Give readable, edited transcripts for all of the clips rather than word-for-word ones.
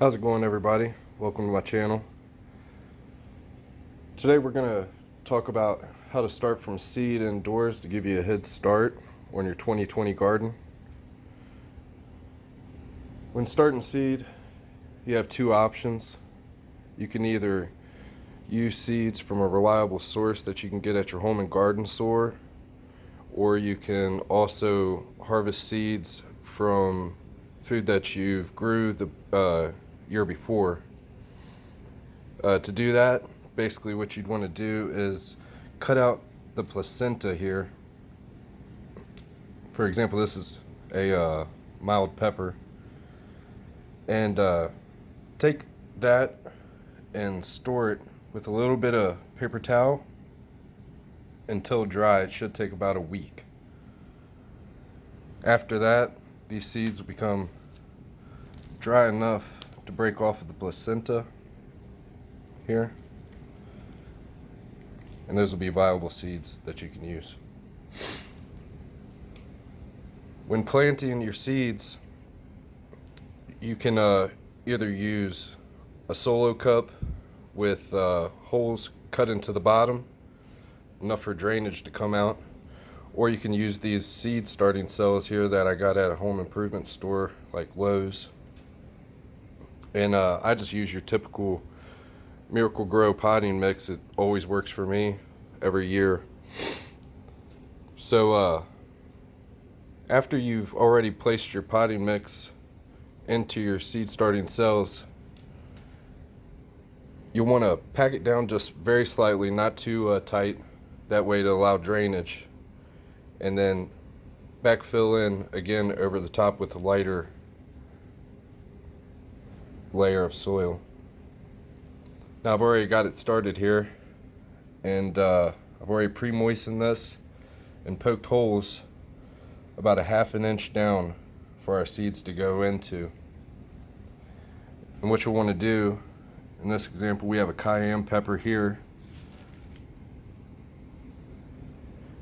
How's it going, everybody? Welcome to my channel. Today we're going to talk about how to start from seed indoors to give you a head start on your 2020 garden. When starting seed, you have two options. You can either use seeds from a reliable source that you can get at your home and garden store, or you can also harvest seeds from food that you've grew the year before. To do that, basically what you'd want to do is cut out the placenta here. For example, this is a mild pepper, and take that and store it with a little bit of paper towel until dry. It should take about a week. After that, these seeds will become dry enough to break off of the placenta here, and those will be viable seeds that you can use. When planting your seeds, you can either use a solo cup with holes cut into the bottom, enough for drainage to come out, or you can use these seed starting cells here that I got at a home improvement store like Lowe's. And I just use your typical Miracle Grow potting mix. It always works for me every year. So after you've already placed your potting mix into your seed starting cells, you'll want to pack it down just very slightly, not too tight, that way to allow drainage, and then backfill in again over the top with a lighter layer of soil. Now I've already got it started here, and I've already pre-moistened this and poked holes about a ½ inch down for our seeds to go into. And what you'll want to do, in this example we have a cayenne pepper here.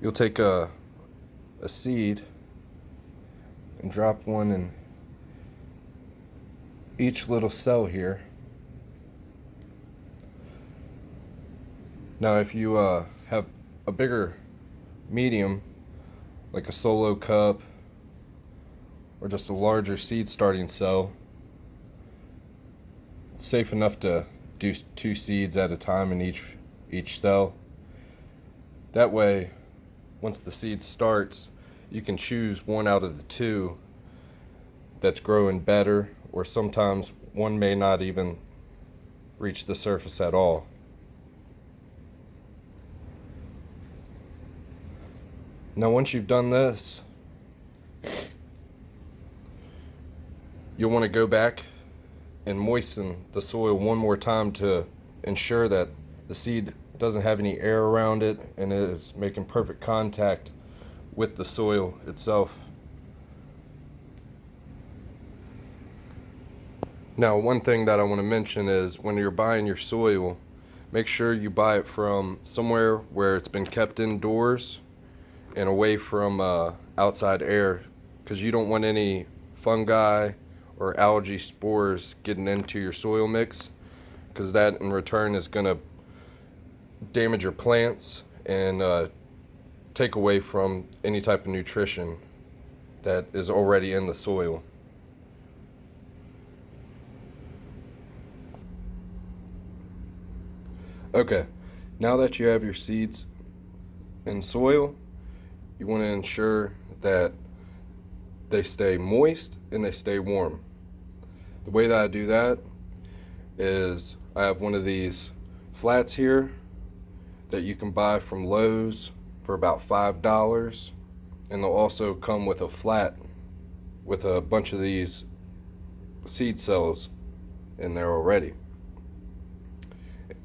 You'll take a seed and drop one in each little cell here. Now if you have a bigger medium, like a solo cup or just a larger seed starting cell, it's safe enough to do 2 seeds at a time in each cell. That way, once the seed starts, you can choose one out of the 2 that's growing better, or sometimes one may not even reach the surface at all. Now once you've done this, you'll want to go back and moisten the soil one more time to ensure that the seed doesn't have any air around it and is making perfect contact with the soil itself. Now one thing that I want to mention is when you're buying your soil, make sure you buy it from somewhere where it's been kept indoors and away from outside air, because you don't want any fungi or algae spores getting into your soil mix, because that in return is going to damage your plants and take away from any type of nutrition that is already in the soil. Okay, now that you have your seeds in soil, you want to ensure that they stay moist and they stay warm. The way that I do that is I have one of these flats here that you can buy from Lowe's for about $5, and they'll also come with a flat with a bunch of these seed cells in there already.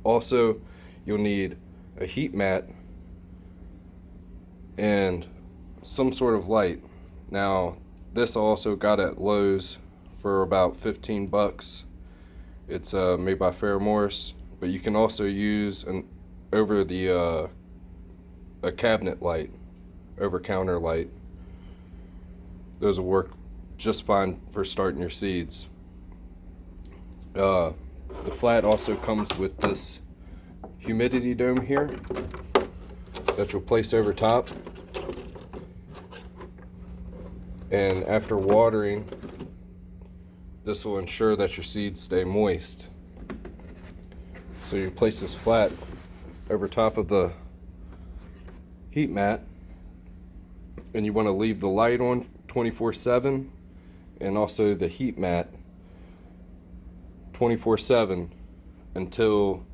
Also, you'll need a heat mat and some sort of light. Now this I also got at Lowe's for about 15 bucks. It's made by Morris, but you can also use an over the a cabinet light, over counter light. Those will work just fine for starting your seeds. Uh, the flat also comes with this humidity dome here that you'll place over top. And after watering, this will ensure that your seeds stay moist. So you place this flat over top of the heat mat, and you want to leave the light on 24/7 and also the heat mat 24/7 until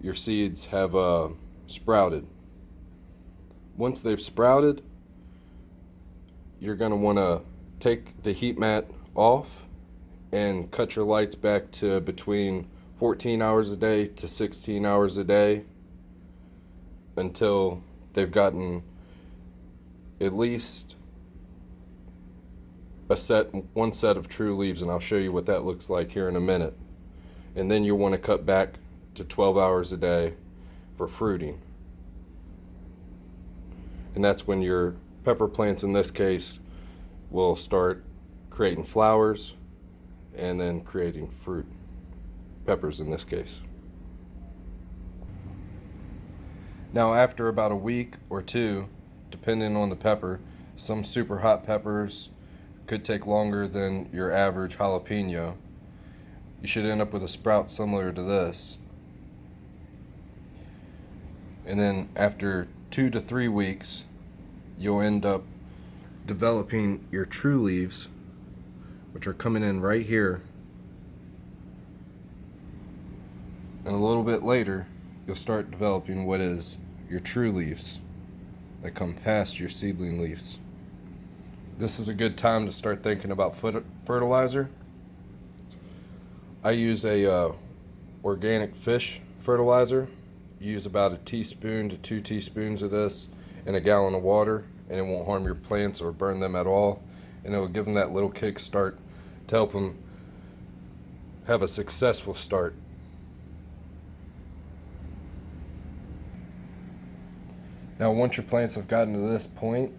your seeds have sprouted. Once they've sprouted, you're going to want to take the heat mat off and cut your lights back to between 14 hours a day to 16 hours a day until they've gotten at least one set of true leaves, and I'll show you what that looks like here in a minute. And then you'll want to cut back to 12 hours a day for fruiting. And that's when your pepper plants, in this case, will start creating flowers and then creating fruit. Peppers in this case. Now after about a week or two, depending on the pepper, some super hot peppers could take longer than your average jalapeno. You should end up with a sprout similar to this. And then after 2 to 3 weeks, you'll end up developing your true leaves, which are coming in right here. And a little bit later, you'll start developing what is your true leaves that come past your seedling leaves. This is a good time to start thinking about fertilizer. I use a organic fish fertilizer. Use about a teaspoon to 2 teaspoons of this in a gallon of water, and it won't harm your plants or burn them at all, and it will give them that little kick start to help them have a successful start. Now once your plants have gotten to this point,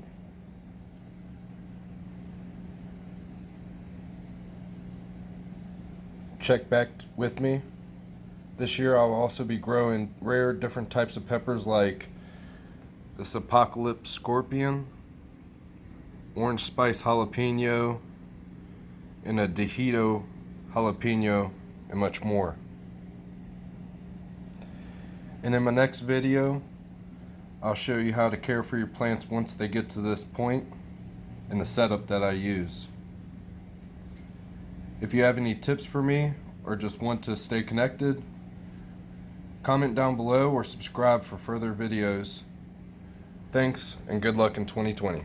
check back with me. This year I'll also be growing rare different types of peppers like this Apocalypse Scorpion, Orange Spice Jalapeno, and a Dejito Jalapeno, and much more. And in my next video, I'll show you how to care for your plants once they get to this point and the setup that I use. If you have any tips for me or just want to stay connected, comment down below or subscribe for further videos. Thanks and good luck in 2020.